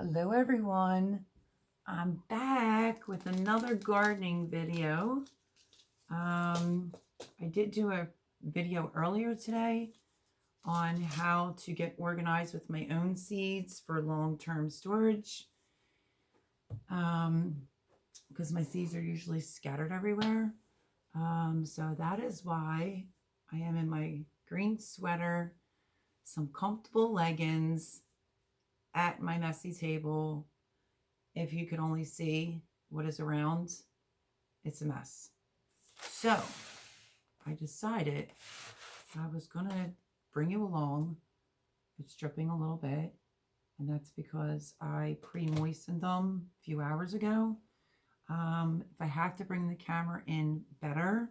Hello everyone, I'm back with another gardening video. I did do a video earlier today on how to get organized with my own seeds for long-term storage, because my seeds are usually scattered everywhere. So that is why I am in my green sweater, some comfortable leggings at my messy table. If you could only see what is around, it's a mess. So I decided I was gonna bring you along. It's dripping a little bit, and that's because I pre-moistened them a few hours ago. If I have to bring the camera in better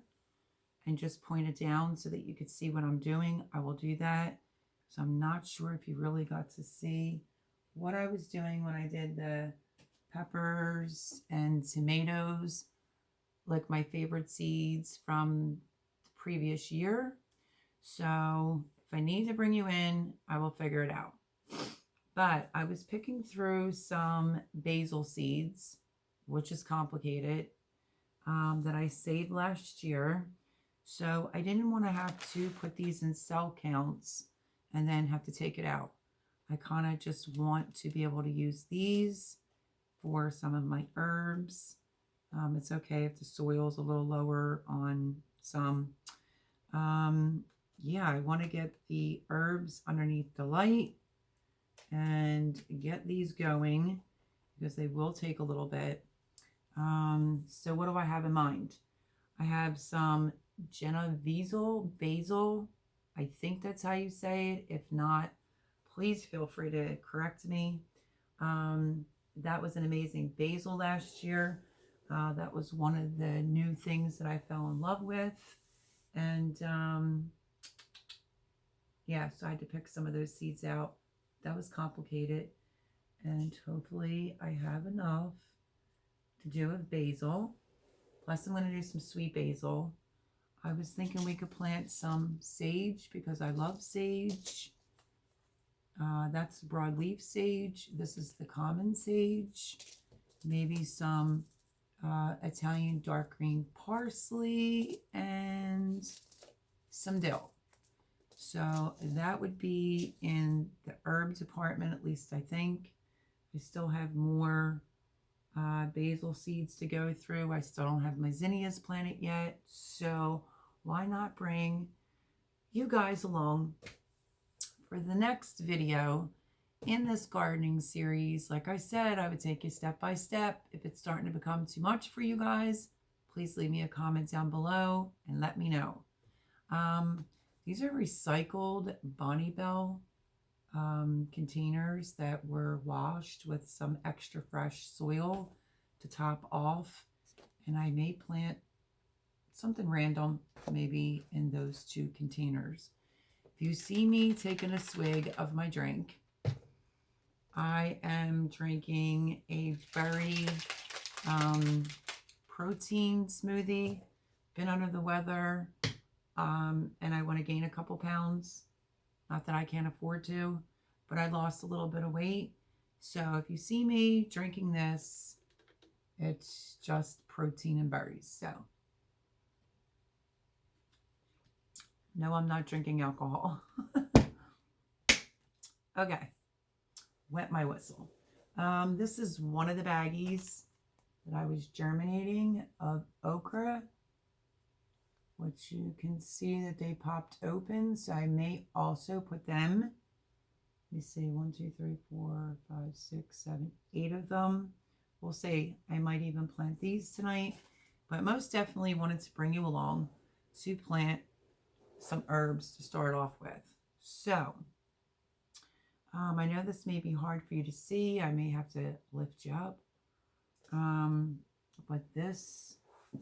and just point it down so that you could see what I'm doing, I will do that. So I'm not sure if you really got to see what I was doing when I did the peppers and tomatoes, like my favorite seeds from the previous year. So if I need to bring you in, I will figure it out. But I was picking through some basil seeds, which is complicated, that I saved last year. So I didn't want to have to put these in cell counts and then have to take it out. I kind of just want to be able to use these for some of my herbs. It's okay if the soil's a little lower on some. Yeah, I want to get the herbs underneath the light and get these going because they will take a little bit. So what do I have in mind? I have some Genovese basil. I think that's how you say it. If not, please feel free to correct me. That was an amazing basil last year. That was one of the new things that I fell in love with. And yeah, so I had to pick some of those seeds out. That was complicated. And hopefully I have enough to do with basil. Plus I'm going to do some sweet basil. I was thinking we could plant some sage because I love sage. That's broadleaf sage. This is the common sage. Maybe some Italian dark green parsley and some dill. So that would be in the herb department, at least I think. I still have more basil seeds to go through. I still don't have my zinnias planted yet. So why not bring you guys along for the next video in this gardening series. Like I said, I would take you step by step. If it's starting to become too much for you guys, please leave me a comment down below and let me know. These are recycled Bonnie Bell containers that were washed with some extra fresh soil to top off. And I may plant something random maybe in those two containers. If you see me taking a swig of my drink, I am drinking a berry protein smoothie. Been under the weather, and I want to gain a couple pounds. Not that I can't afford to, but I lost a little bit of weight. So if you see me drinking this, it's just protein and berries. So no, I'm not drinking alcohol. Okay, wet my whistle. This is one of the baggies that I was germinating of okra, which you can see that they popped open. So I may also put them, let me see, 1, 2, 3, 4, 5, 6, 7, 8 of them. We'll see. I might even plant these tonight, but most definitely wanted to bring you along to plant some herbs to start off with. So I know this may be hard for you to see. I may have to lift you up. But this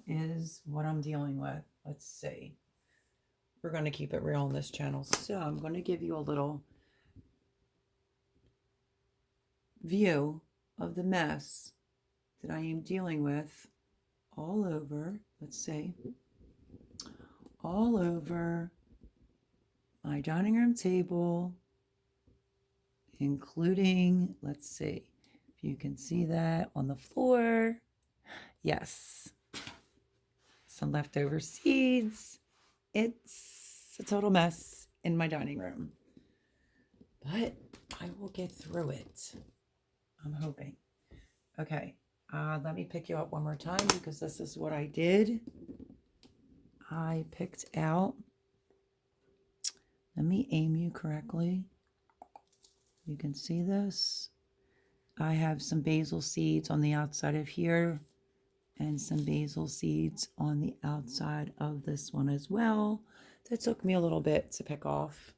is what I'm dealing with. Let's see. We're going to keep it real on this channel. So I'm going to give you a little view of the mess that I am dealing with all over, let's see, all over my dining room table, including, let's see, you can see that on the floor. Yes. Some leftover seeds. It's a total mess in my dining room. But I will get through it. I'm hoping. Okay. Let me pick you up one more time because this is what I did. I picked out, let me aim you correctly. You can see this. I have some basil seeds on the outside of here and some basil seeds on the outside of this one as well. That took me a little bit to pick off,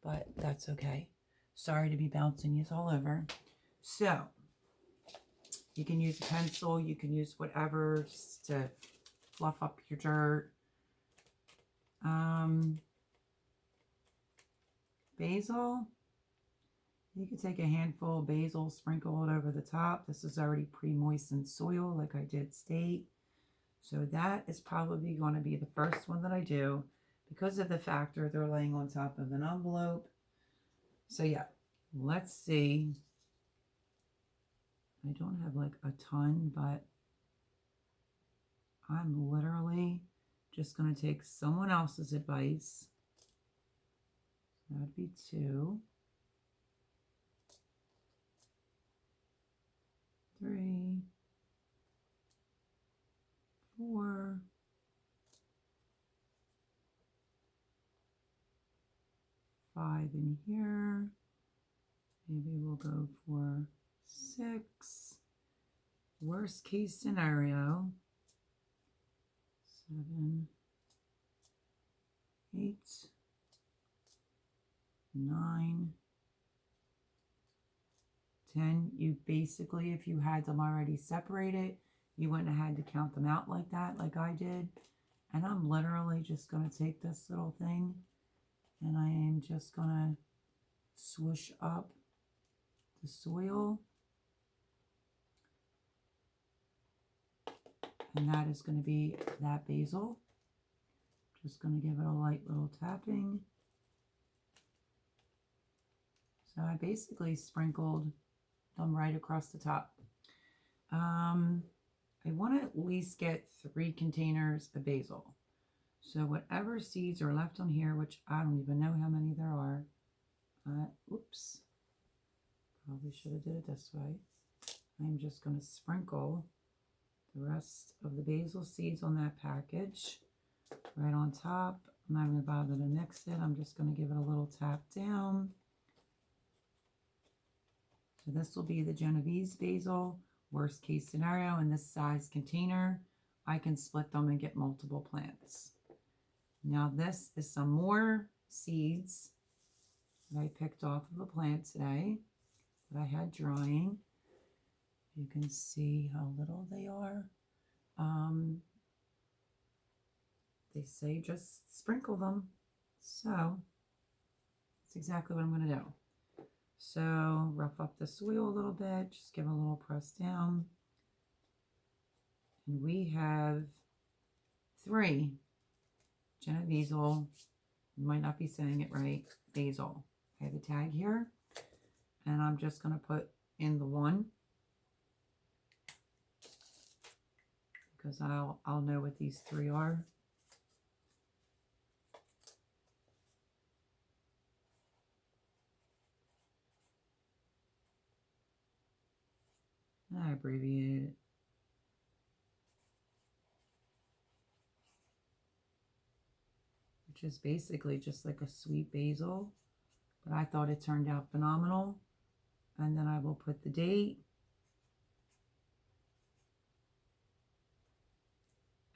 but that's okay. Sorry to be bouncing you all over. So you can use a pencil, you can use whatever to fluff up your dirt. Basil, you can take a handful of basil, sprinkle it over the top. This is already pre-moistened soil, like I did state. So that is probably going to be the first one that I do because of the factor they're laying on top of an envelope. So yeah, let's see. I don't have like a ton, but I'm literally just going to take someone else's advice. That'd be 2, 3, 4, 5 in here. Maybe we'll go for 6. Worst case scenario, 7, 8, 9, 10. You basically, if you had them already separated, you wouldn't have had to count them out like that, like I did. And I'm literally just going to take this little thing and I am just going to swoosh up the soil. And that is going to be that basil. Just going to give it a light little tapping. So I basically sprinkled them right across the top. I want to at least get 3 containers of basil. So whatever seeds are left on here, which I don't even know how many there are. Oops. Probably should have did it this way. I'm just going to sprinkle the rest of the basil seeds on that package right on top. I'm not going to bother to mix it. I'm just going to give it a little tap down. So this will be the Genovese basil. Worst case scenario, in this size container, I can split them and get multiple plants. Now this is some more seeds that I picked off of a plant today that I had drying. You can see how little they are. They say just sprinkle them. So that's exactly what I'm going to do. So rough up the soil a little bit, just give a little press down. And we have 3 Genovese, might not be saying it right, basil. I have a tag here, and I'm just going to put in the 1 because I'll know what these 3 are. I abbreviated it. Which is basically just like a sweet basil, but I thought it turned out phenomenal. And then I will put the date.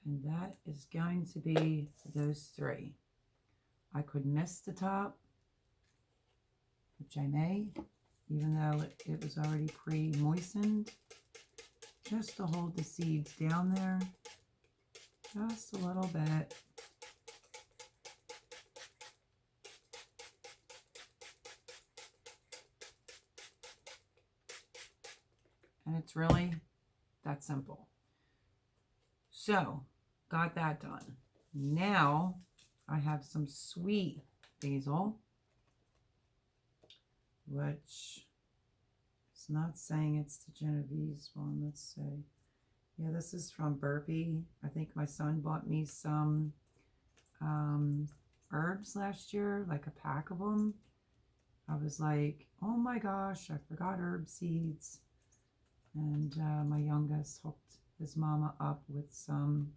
And that is going to be those 3. I could miss the top, which I may, even though it was already pre-moistened, just to hold the seeds down there just a little bit. And it's really that simple. So, got that done. Now, I have some sweet basil, which is It's not saying it's the Genovese one. Let's see. Yeah, this is from Burpee. I think my son bought me some herbs last year, like a pack of them. I was like, oh my gosh, I forgot herb seeds. And my youngest hooked his mama up with some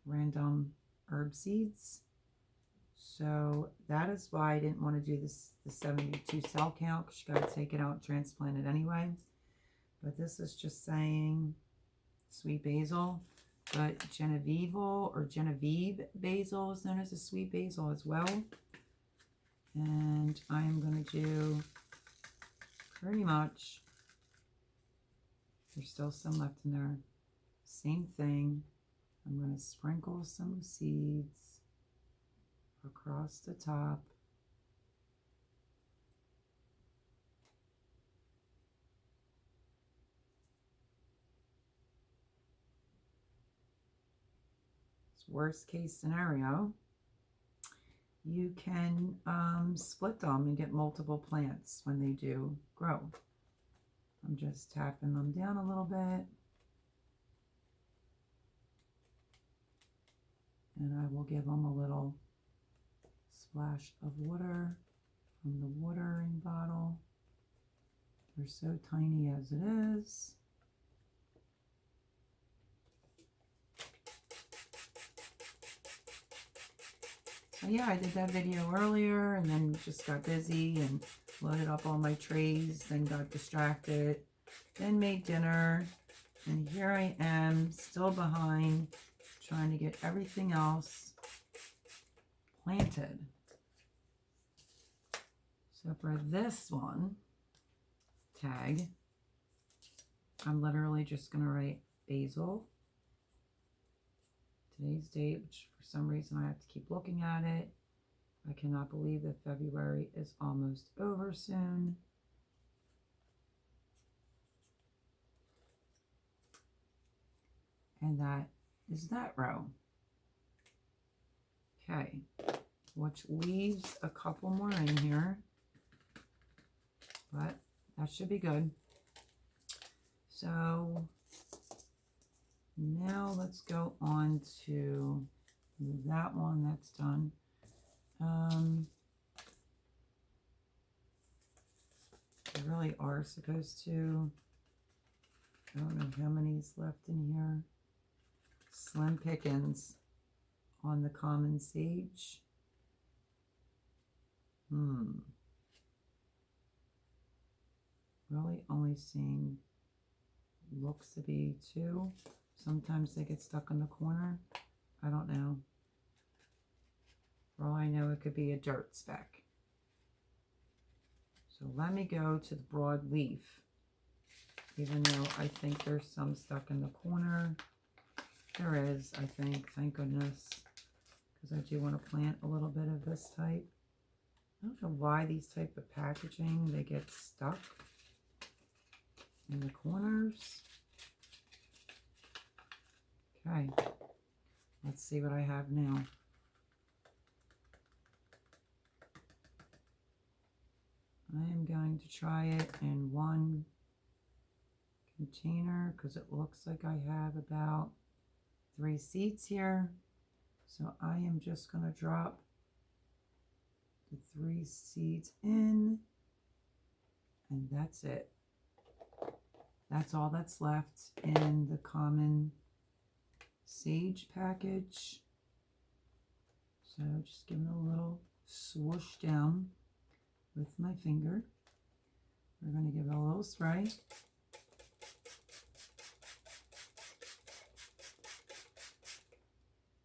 random herb seeds. So that is why I didn't want to do this, the 72 cell count, because you got to take it out and transplant it anyway. But this is just saying sweet basil. But Genevieve or Genevieve basil is known as a sweet basil as well. And I'm going to do pretty much, there's still some left in there. Same thing. I'm going to sprinkle some seeds across the top. It's worst case scenario. You can split them and get multiple plants when they do grow. I'm just tapping them down a little bit. And I will give them a little splash of water from the watering bottle. They're so tiny as it is. So yeah, I did that video earlier and then just got busy and loaded up all my trays, then got distracted, then made dinner, and here I am still behind trying to get everything else planted. So for this one tag, I'm literally just going to write basil, today's date, which for some reason I have to keep looking at it. I cannot believe that February is almost over soon. And that is that row. Okay, which leaves a couple more in here, but that should be good. So now let's go on to that one. That's done. We really are supposed to, I don't know how many's left in here. Slim pickings on the common sage. Really only seeing, looks to be 2. Sometimes they get stuck in the corner. I don't know. For all I know, it could be a dirt speck. So let me go to the broadleaf, even though I think there's some stuck in the corner. There is, I think, thank goodness, because I do want to plant a little bit of this type. I don't know why these type of packaging, they get stuck in the corners. Okay, let's see what I have now. I am going to try it in one container because it looks like I have about 3 seeds here. So I am just going to drop the 3 seeds in, and that's it. That's all that's left in the common sage package. So just giving a little swoosh down with my finger. We're going to give it a little spray.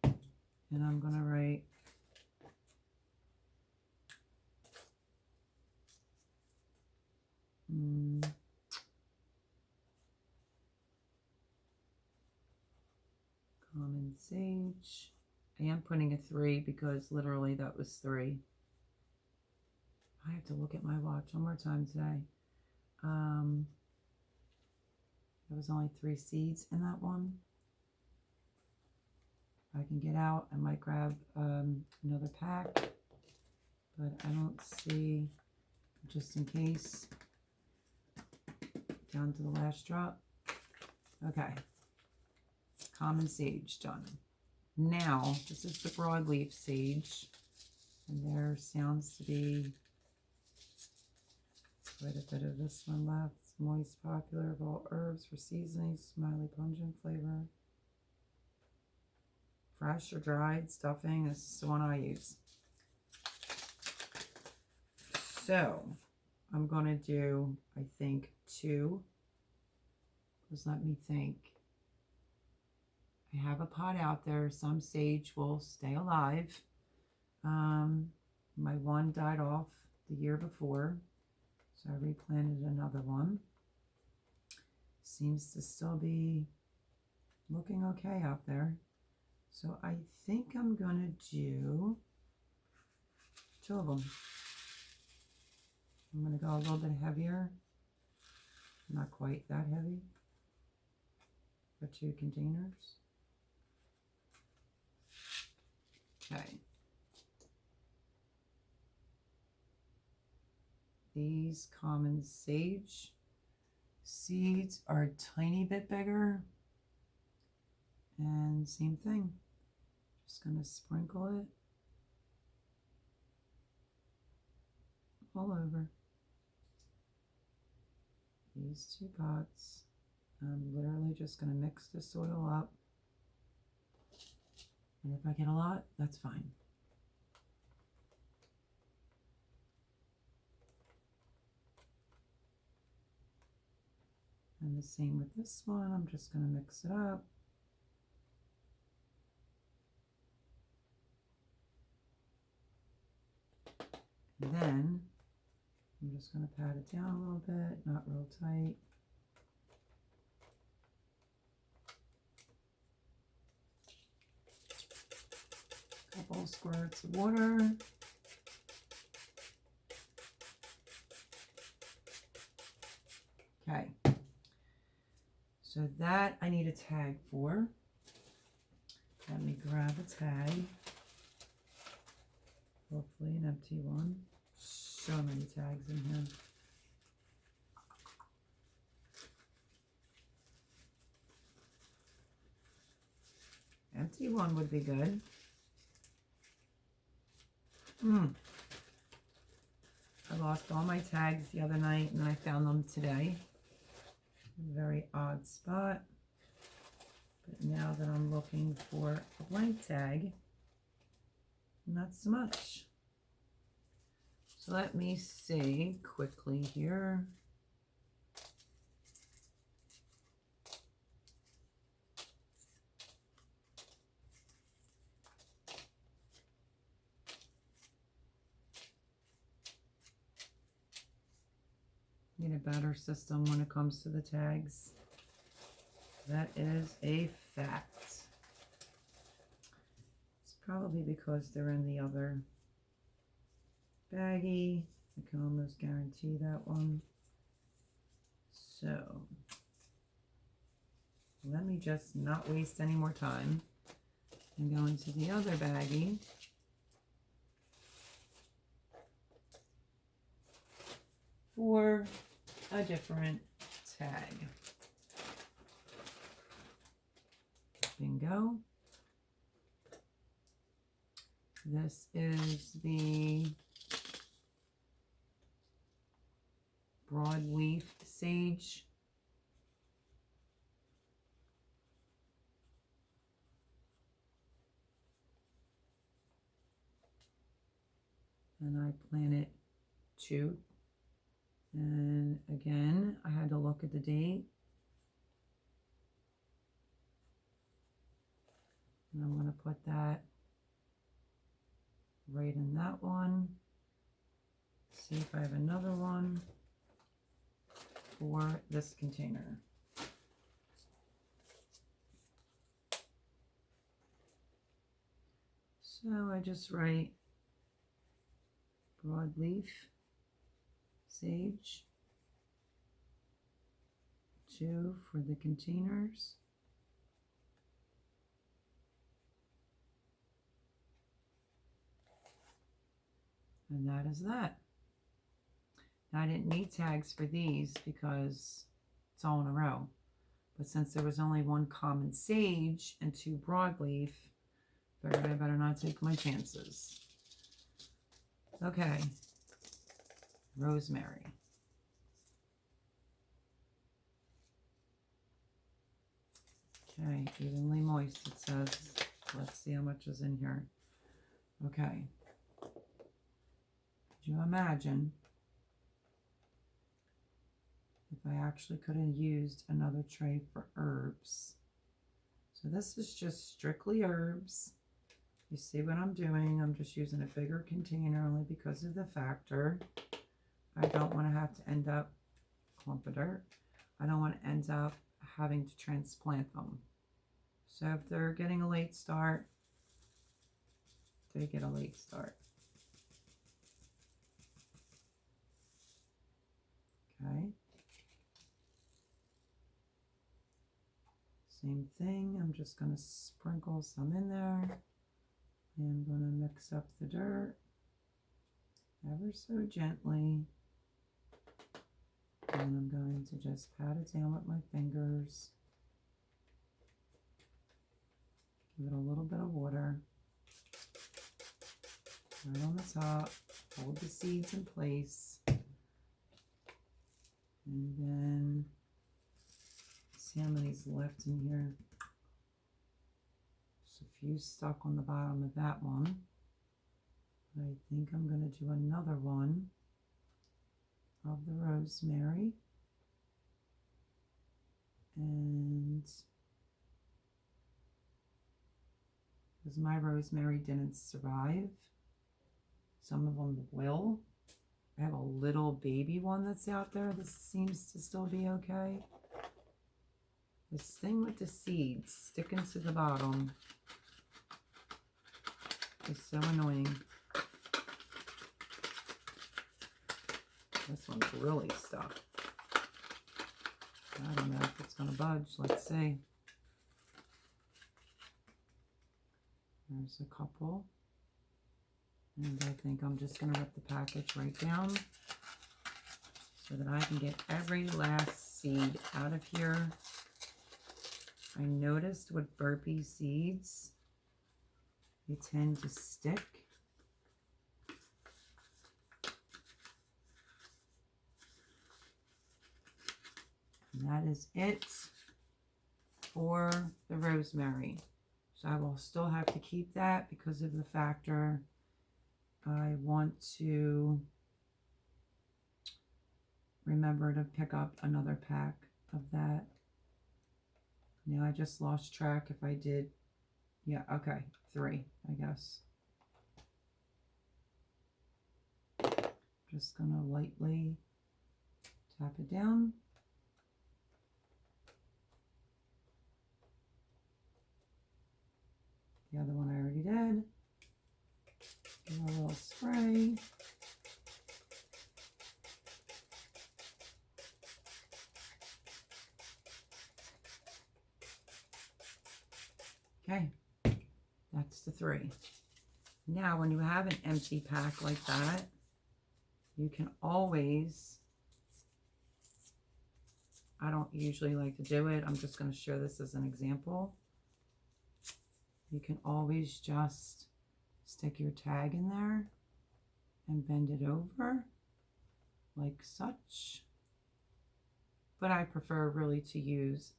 And I'm going to write common sage. I am putting a 3 because literally that was 3. I have to look at my watch one more time today. There was only 3 seeds in that one. If I can get out, I might grab another pack, but I don't see just in case, down to the last drop. Okay, common sage done. Now, this is the broadleaf sage, and there sounds to be quite a bit of this one left. It's moist, popular of all herbs for seasoning, smiley, pungent flavor. Fresh or dried stuffing. This is the one I use. So, I'm going to do, I think, 2. Just let me think. I have a pot out there. Some sage will stay alive. My one died off the year before, so I replanted another one. Seems to still be looking okay out there. So I think I'm going to do 2 of them. I'm going to go a little bit heavier. Not quite that heavy. For 2 containers. Okay. These common sage seeds are a tiny bit bigger. And same thing. Just going to sprinkle it all over these 2 pots. I'm literally just going to mix the soil up. And if I get a lot, that's fine. And the same with this one. I'm just going to mix it up. And then I'm just going to pat it down a little bit, not real tight. Couple squirts of water. Okay. So that I need a tag for. Let me grab a tag. Hopefully an empty one. So many tags in here. Empty one would be good. I lost all my tags the other night and I found them today. A very odd spot. But now that I'm looking for a blank tag, not so much. So let me see quickly here. Need a better system when it comes to the tags. That is a fact. It's probably because they're in the other baggie. I can almost guarantee that one. So let me just not waste any more time and go into the other baggie. For a different tag. Bingo. This is the broadleaf sage. And I planted 2. And again, I had to look at the date. And I'm going to put that right in that one. See if I have another one for this container. So I just write broadleaf sage, 2 for the containers. And that is that. I didn't need tags for these because it's all in a row. But since there was only one common sage and 2 broadleaf, figured I better not take my chances. Okay, rosemary. Okay, evenly moist, it says. Let's see how much is in here. Okay. Could you imagine if I actually could have used another tray for herbs? So this is just strictly herbs. You see what I'm doing? I'm just using a bigger container only because of the factor. I don't want to have to end up, clump of dirt, I don't want to end up having to transplant them. So if they're getting a late start, they get a late start. Okay. Same thing, I'm just going to sprinkle some in there. I'm going to mix up the dirt ever so gently. And I'm going to just pat it down with my fingers. Give it a little bit of water. Right on the top. Hold the seeds in place. And then, see how many's left in here. Just a few stuck on the bottom of that one. I think I'm going to do another one of the rosemary. And because my rosemary didn't survive, some of them will. I have a little baby one that's out there. This seems to still be okay. This thing with the seeds sticking to the bottom is so annoying. This one's really stuck. I don't know if it's going to budge. Let's see. There's a couple. And I think I'm just going to rip the package right down so that I can get every last seed out of here. I noticed with burpee seeds, they tend to stick. And that is it for the rosemary. So I will still have to keep that because of the factor I want to remember to pick up another pack of that. Now I just lost track if I did. Yeah, okay, 3, I guess. Just gonna lightly tap it down. The other one I already did. Give a little spray. Okay, that's the 3. Now, when you have an empty pack like that, you can always, I don't usually like to do it, I'm just going to show this as an example. You can always just stick your tag in there and bend it over like such. But I prefer really to use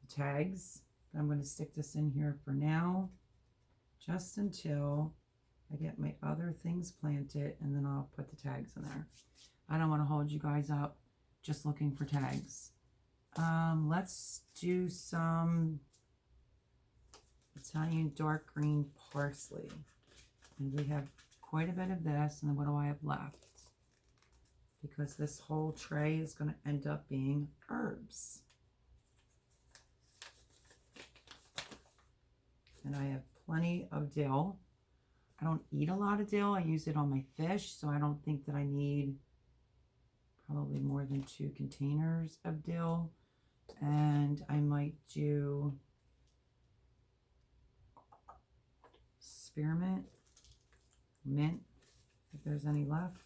tags. I'm going to stick this in here for now, just until I get my other things planted, and then I'll put the tags in there. I don't want to hold you guys up just looking for tags. Let's do some Italian dark green parsley. And we have quite a bit of this, and then what do I have left? Because this whole tray is going to end up being herbs. And I have plenty of dill. I don't eat a lot of dill. I use it on my fish, so I don't think that I need probably more than 2 containers of dill. And I might do spearmint, mint, if there's any left.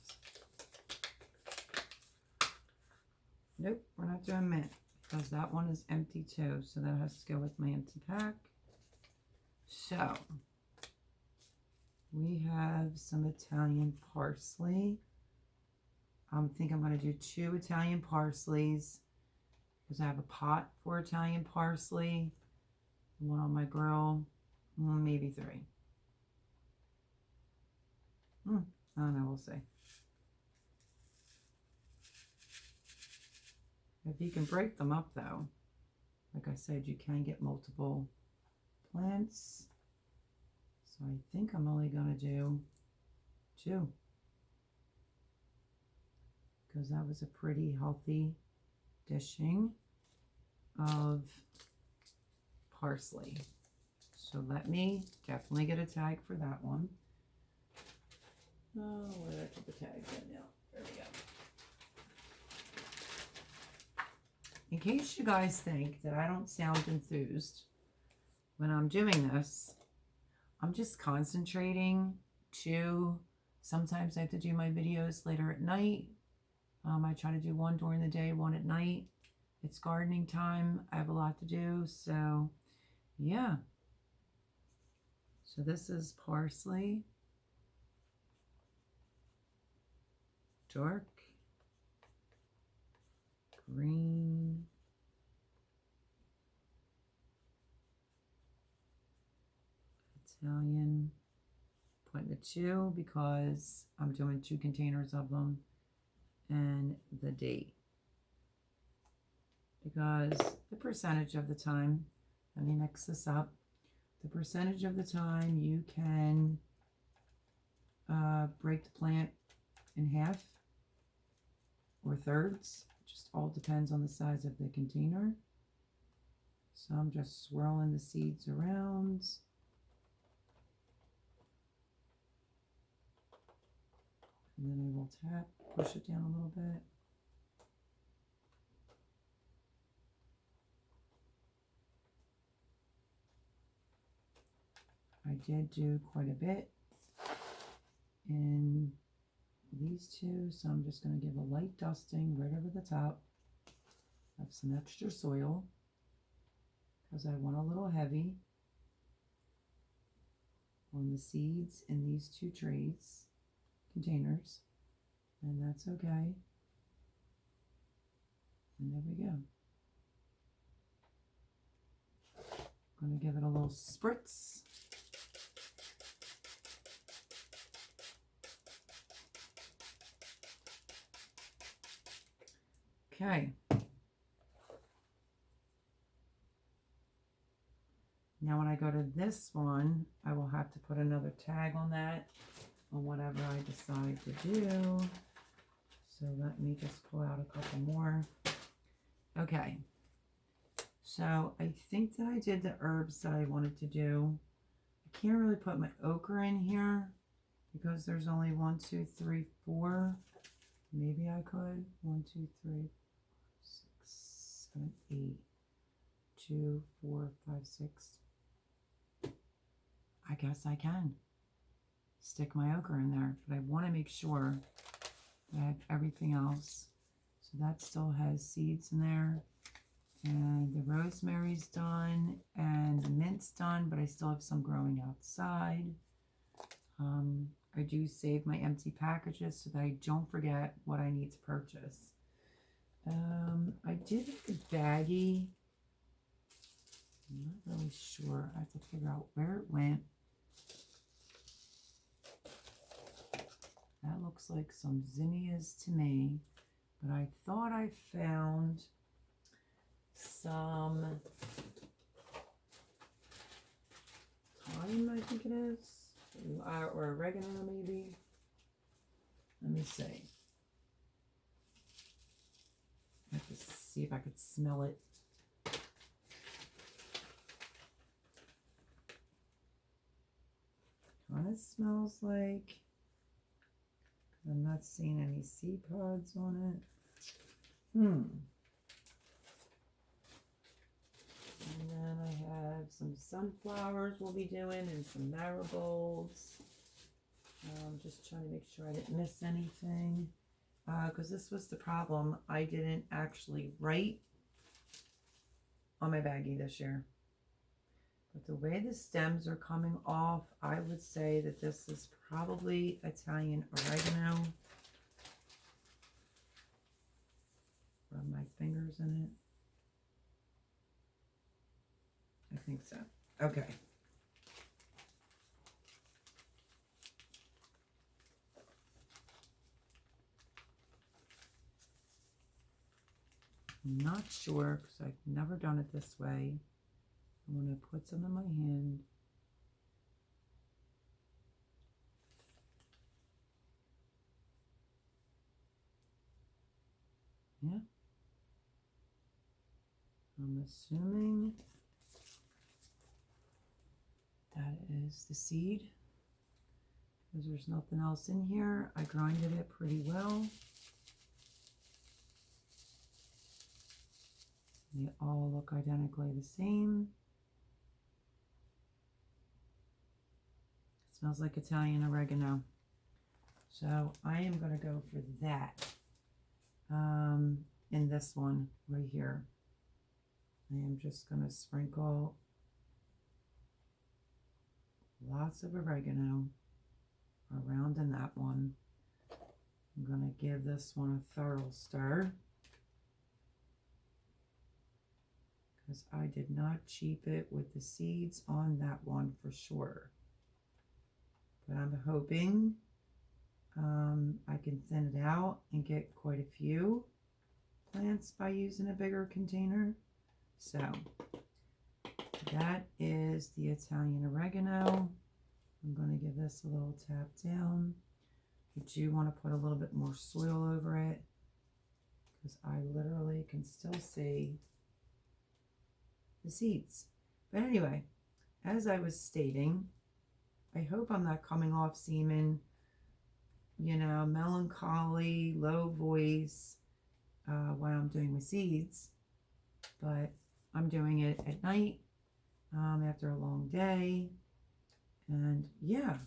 Nope, we're not doing mint because that one is empty too. So that has to go with my empty pack. So we have some Italian parsley. I think I'm going to do 2 Italian parsleys because I have a pot for Italian parsley, one on my grill, maybe 3. I don't know, we'll see. If you can break them up though, like I said, you can get multiple plants. So I think I'm only going to do 2. Because that was a pretty healthy dishing of parsley. So let me definitely get a tag for that one. Oh, where did I put the tag in now? There we go. In case you guys think that I don't sound enthused when I'm doing this, I'm just concentrating to, sometimes I have to do my videos later at night. I try to do one during the day, one at night. It's gardening time. I have a lot to do. So, yeah. So this is parsley. Dark. Green. Italian. Putting the 2 because I'm doing 2 containers of them. And the date, because the percentage of the time, let me mix this up, the percentage of the time you can break the plant in half or thirds, just all depends on the size of the container. So I'm just swirling the seeds around. And then I will tap, push it down a little bit. I did do quite a bit in these 2, so I'm just going to give a light dusting right over the top of some extra soil because I want a little heavy on the seeds in these 2 trays. Containers, and that's okay. And there we go. I'm going to give it a little spritz. Okay. Now when I go to this one, I will have to put another tag on that, on whatever I decide to do. So let me just pull out a couple more. Okay. So I think that I did the herbs that I wanted to do. I can't really put my okra in here because there's only 1, 2, 3, 4. Maybe I could. 1, 2, 3, 6, 7, 8. 2, 4, 5, 6. I guess I can stick my okra in there, but I want to make sure that I have everything else. So that still has seeds in there, and the rosemary's done, and the mint's done, but I still have some growing outside. I do save my empty packages so that I don't forget what I need to purchase. I did have the baggie. I'm not really sure. I have to figure out where it went. That looks like some zinnias to me, but I thought I found some thyme, I think it is, or oregano maybe. Let me see. I have to see if I could smell it. Kind of smells like, I'm not seeing any seed pods on it. And then I have some sunflowers we'll be doing and some marigolds. I'm just trying to make sure I didn't miss anything. because this was the problem. I didn't actually write on my baggie this year. But the way the stems are coming off, I would say that this is probably Italian oregano. Rub my fingers in it. I think so. Okay. I'm not sure because I've never done it this way. I'm going to put some in my hand. Yeah. I'm assuming that is the seed, because there's nothing else in here. I grinded it pretty well. They all look identically the same. It smells like Italian oregano. So I am going to go for that in this one right here. I am just going to sprinkle lots of oregano around in that one. I'm going to give this one a thorough stir, because I did not cheap it with the seeds on that one for sure. But I'm hoping I can thin it out and get quite a few plants by using a bigger container. So that is the Italian oregano. I'm going to give this a little tap down. I do want to put a little bit more soil over it, because I literally can still see the seeds. But anyway, as I was stating, I hope I'm not coming off seeming, you know, melancholy, low voice when I'm doing my seeds. But I'm doing it at night after a long day. And yeah.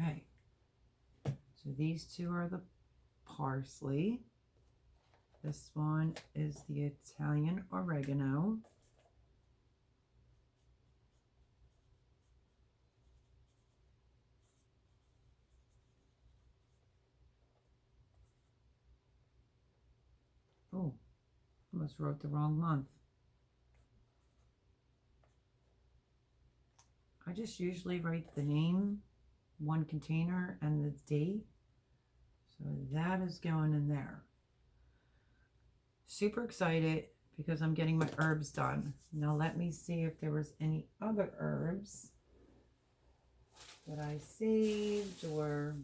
Okay. So these two are the parsley. This one is the Italian oregano. Oh, almost wrote the wrong month. I just usually write the name, one container, and the date. So that is going in there. Super excited because I'm getting my herbs done. Now let me see if there was any other herbs that I saved or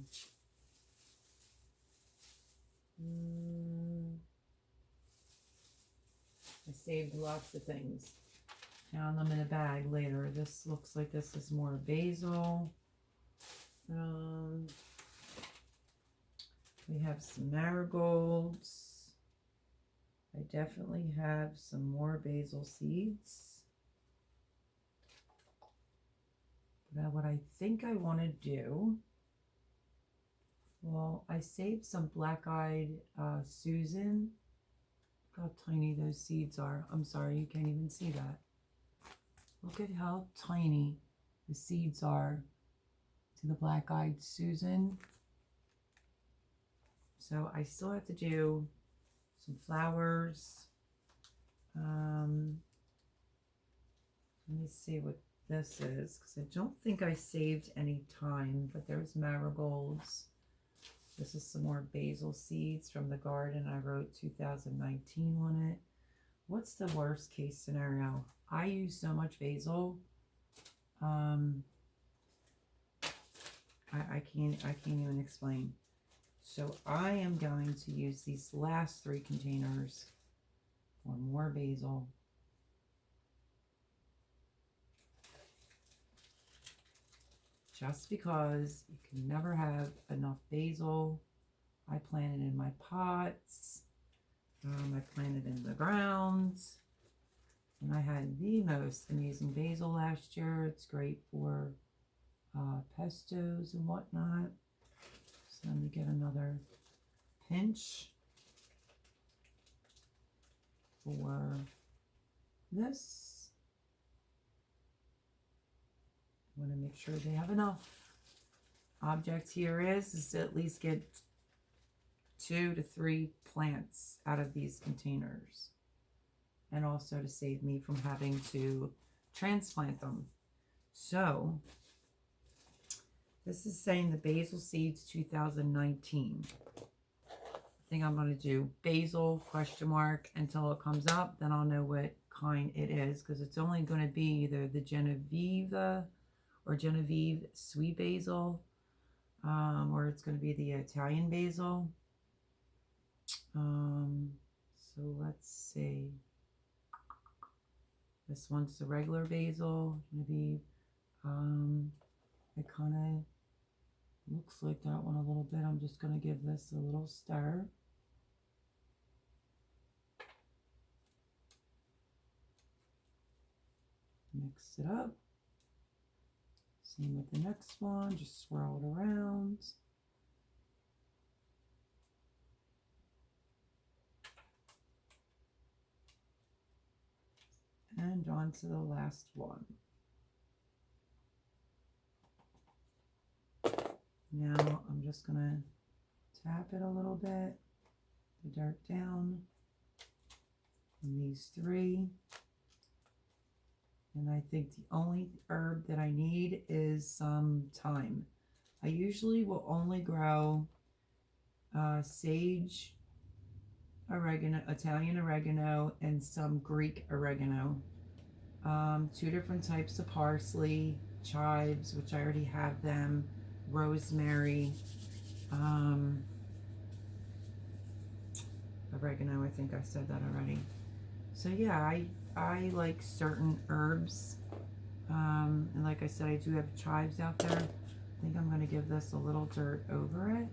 I saved lots of things. Found them in a bag later. This looks like this is more basil. We have some marigolds. I definitely have some more basil seeds. But what I think I want to do, well, I saved some black-eyed Susan. Look how tiny those seeds are. I'm sorry, you can't even see that. Look at how tiny the seeds are to the black-eyed Susan. So I still have to do some flowers. Let me see what this is, because I don't think I saved any thyme, but there's marigolds. This is some more basil seeds from the garden. I wrote 2019 on it. What's the worst case scenario? I use so much basil. I can't even explain. So I am going to use these last 3 containers for more basil. Just because you can never have enough basil. I plant it in my pots. I plant it in the ground. And I had the most amazing basil last year. It's great for pestos and whatnot. So let me get another pinch for this. I want to make sure they have enough. Object here is to at least get 2 to 3 plants out of these containers, and also to save me from having to transplant them. So this is saying the basil seeds 2019. I think I'm going to do basil ? Until it comes up, then I'll know what kind it is, because it's only going to be either the Genevieve or Genevieve sweet basil, or it's going to be the Italian basil. So let's see. This one's the regular basil, Genevieve. It kind of looks like that one a little bit. I'm just going to give this a little stir. Mix it up. Same with the next one, just swirl it around. And on to the last one. Now I'm just going to tap it a little bit, the dirt down, and these 3. And I think the only herb that I need is some thyme. I usually will only grow sage, oregano, Italian oregano, and some Greek oregano. 2 different types of parsley, chives, which I already have them, rosemary, oregano, I think I said that already. So yeah, I like certain herbs, and like I said, I do have chives out there. I think I'm going to give this a little dirt over it.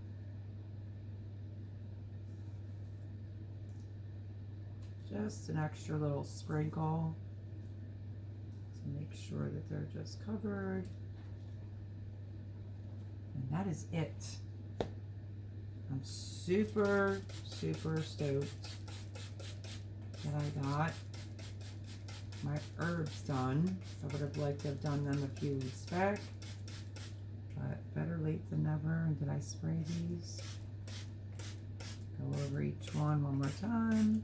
Just an extra little sprinkle to make sure that they're just covered. And that is it. I'm super, super stoked that I got my herbs done. I would have liked to have done them a few weeks back, but better late than never. And did I spray these? Go over each one more time.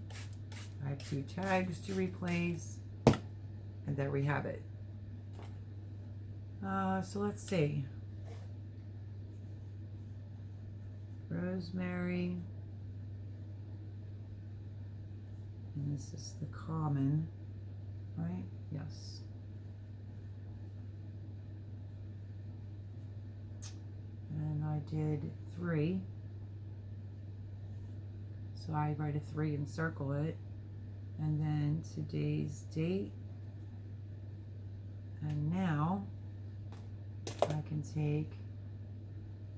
I have 2 tags to replace, and there we have it. So let's see. Rosemary, and this is the common, right? Yes. And I did 3, so I write a 3 and circle it, and then today's date, and now I can take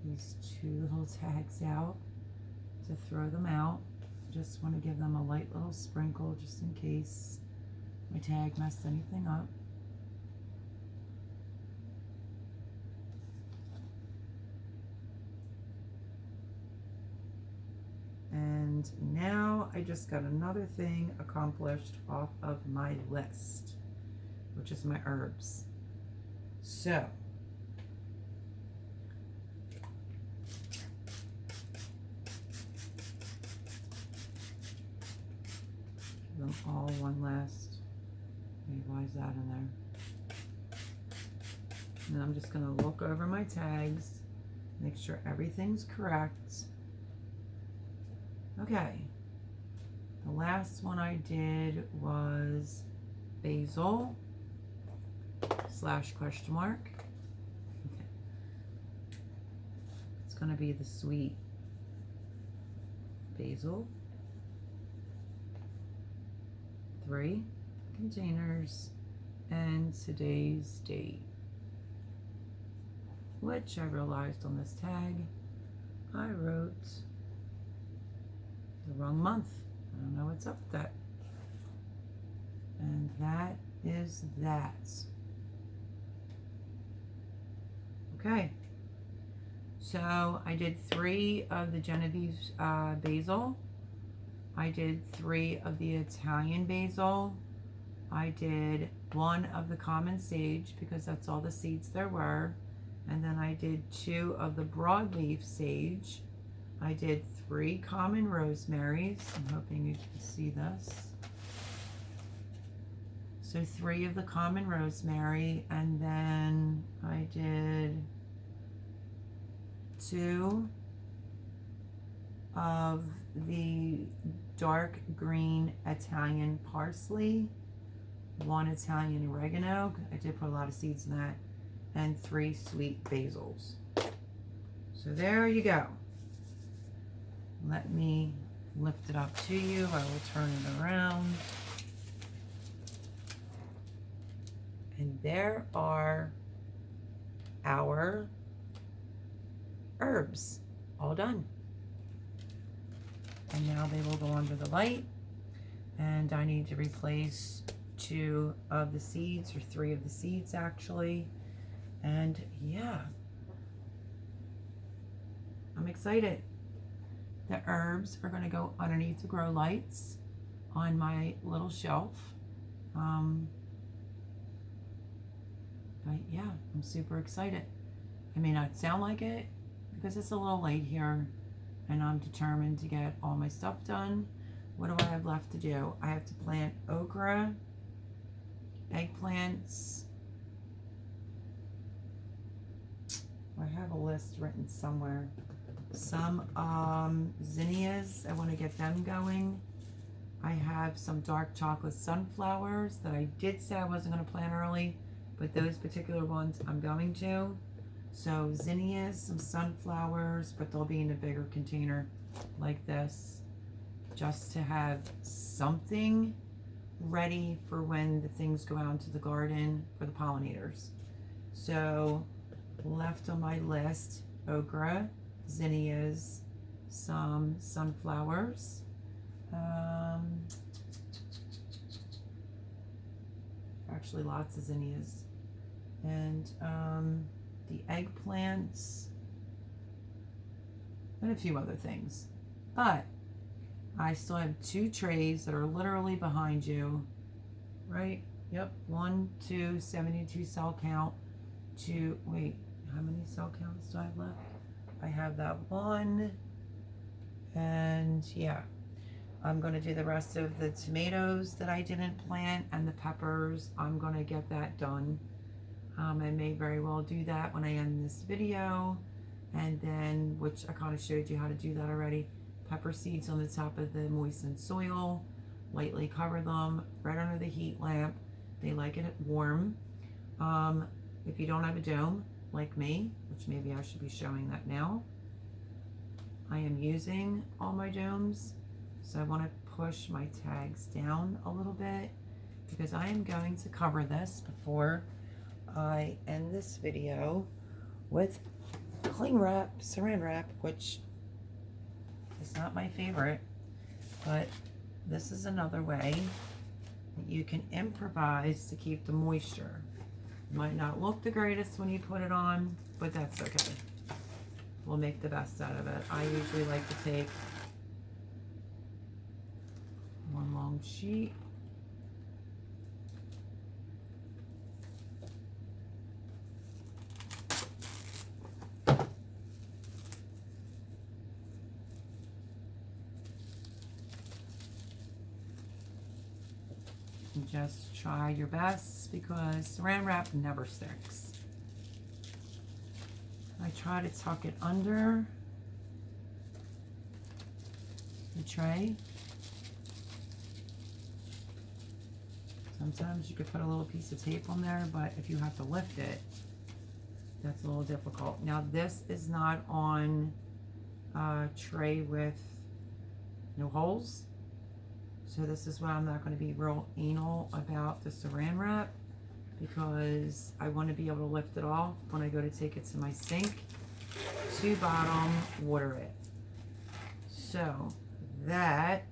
these 2 little tags out to throw them out. Just want to give them a light little sprinkle just in case my tag messed anything up. And now I just got another thing accomplished off of my list, which is my herbs. So them all one last. Wait, why is that in there? And I'm just going to look over my tags, make sure everything's correct. Okay. The last one I did was basil / ? Okay. It's going to be the sweet basil. 3 containers, and today's date, which I realized on this tag I wrote the wrong month. I don't know what's up with that. And that is that. Okay. So I did 3 of the Genevieve basil. I did 3 of the Italian basil. I did 1 of the common sage because that's all the seeds there were. And then I did 2 of the broadleaf sage. I did 3 common rosemaries. I'm hoping you can see this. So 3 of the common rosemary, and then I did 2 of the dark green Italian parsley, 1 Italian oregano. I did put a lot of seeds in that, and 3 sweet basils. So there you go. Let me lift it up to you. I will turn it around. And there are our herbs all done. And now they will go under the light. And I need to replace 2 of the seeds, or 3 of the seeds actually. And yeah, I'm excited. The herbs are going to go underneath the grow lights on my little shelf. But yeah, I'm super excited. It may not sound like it because it's a little late here, and I'm determined to get all my stuff done. What do I have left to do? I have to plant okra, eggplants. I have a list written somewhere. Some zinnias, I want to get them going. I have some dark chocolate sunflowers that I did say I wasn't going to plant early, but those particular ones I'm going to. So zinnias, some sunflowers, but they'll be in a bigger container like this, just to have something ready for when the things go out into the garden for the pollinators. So left on my list, okra, zinnias, some sunflowers, actually lots of zinnias, and the eggplants, and a few other things. But I still have 2 trays that are literally behind you, right? Yep, 1, 2, 72 cell count. 2, wait, how many cell counts do I have left? I have that 1, and yeah, I'm going to do the rest of the tomatoes that I didn't plant, and the peppers. I'm going to get that done. I may very well do that when I end this video, and then, which I kind of showed you how to do that already, pepper seeds on the top of the moistened soil, lightly cover them right under the heat lamp. They like it warm. If you don't have a dome like me, which maybe I should be showing that now, I am using all my domes, so I want to push my tags down a little bit because I am going to cover this before I end this video with cling wrap, saran wrap, which is not my favorite, but this is another way that you can improvise to keep the moisture. It might not look the greatest when you put it on, but that's okay. We'll make the best out of it. I usually like to take 1 long sheet. And just try your best because saran wrap never sticks. I try to tuck it under the tray. Sometimes you could put a little piece of tape on there, but if you have to lift it, that's a little difficult. Now this is not on a tray with no holes. So this is why I'm not going to be real anal about the saran wrap, because I want to be able to lift it off when I go to take it to my sink to bottom water it. So that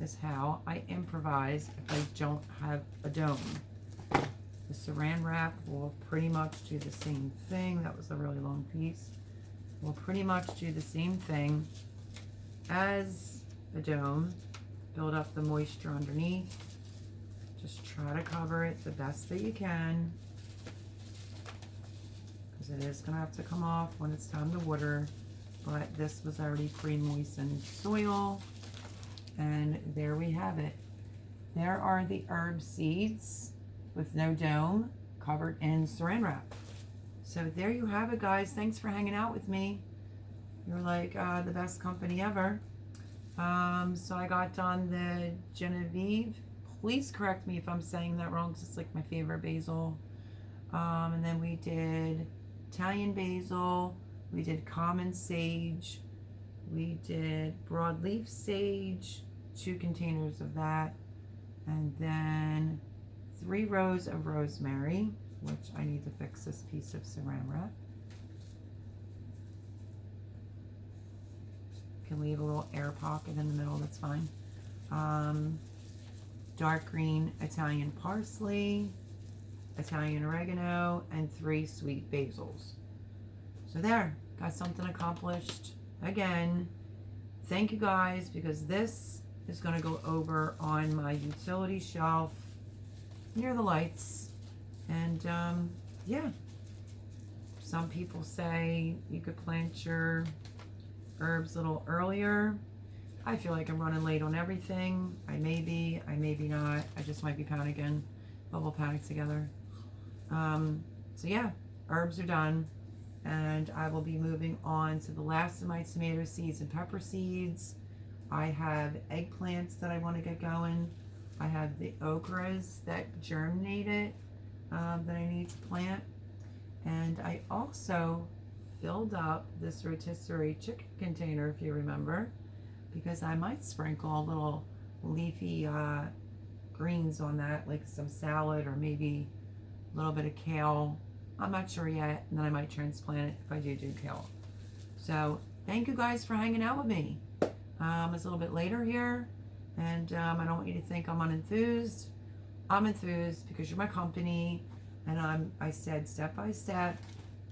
is how I improvise if I don't have a dome. The saran wrap will pretty much do the same thing. That was a really long piece. Will pretty much do the same thing as a dome. Build up the moisture underneath. Just try to cover it the best that you can, because it is going to have to come off when it's time to water. But this was already pre-moistened soil, and there we have it. There are the herb seeds with no dome, covered in saran wrap. So there you have it, guys. Thanks for hanging out with me. You're like the best company ever. So I got done the Genevieve. Please correct me if I'm saying that wrong, because it's like my favorite basil. And then we did Italian basil. We did common sage. We did broadleaf sage, 2 containers of that. And then 3 rows of rosemary, which I need to fix this piece of saran wrap. Can leave a little air pocket in the middle, that's fine. Dark green Italian parsley, Italian oregano, and 3 sweet basils. So there, got something accomplished again. Thank you guys, because this is going to go over on my utility shelf near the lights. And yeah, some people say you could plant your herbs a little earlier. I feel like I'm running late on everything. I may be not. I just might be panicking, but we'll panic together. So yeah, herbs are done, and I will be moving on to the last of my tomato seeds and pepper seeds. I have eggplants that I want to get going. I have the okras that germinated that I need to plant, and I also filled up this rotisserie chicken container, if you remember, because I might sprinkle a little leafy greens on that, like some salad or maybe a little bit of kale. I'm not sure yet, and then I might transplant it if I do kale. So thank you guys for hanging out with me. It's a little bit later here, and I don't want you to think I'm unenthused. I'm enthused because you're my company, and I said step by step,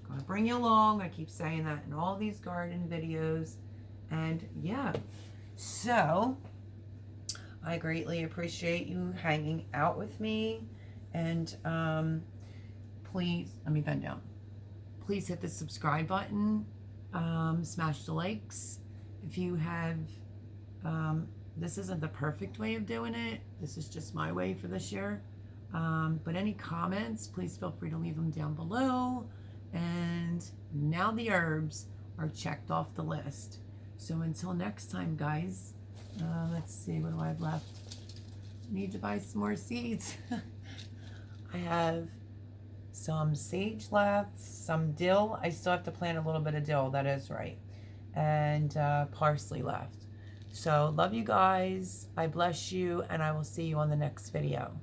gonna bring you along. I keep saying that in all these garden videos, and yeah. So I greatly appreciate you hanging out with me, and please, let me bend down. Please hit the subscribe button, smash the likes. If you have, this isn't the perfect way of doing it. This is just my way for this year. But any comments, please feel free to leave them down below. And now the herbs are checked off the list. So until next time, guys, let's see, what do I have left? Need to buy some more seeds. I have some sage left, some dill. I still have to plant a little bit of dill, that is right. And parsley left. So love you guys. I bless you, and I will see you on the next video.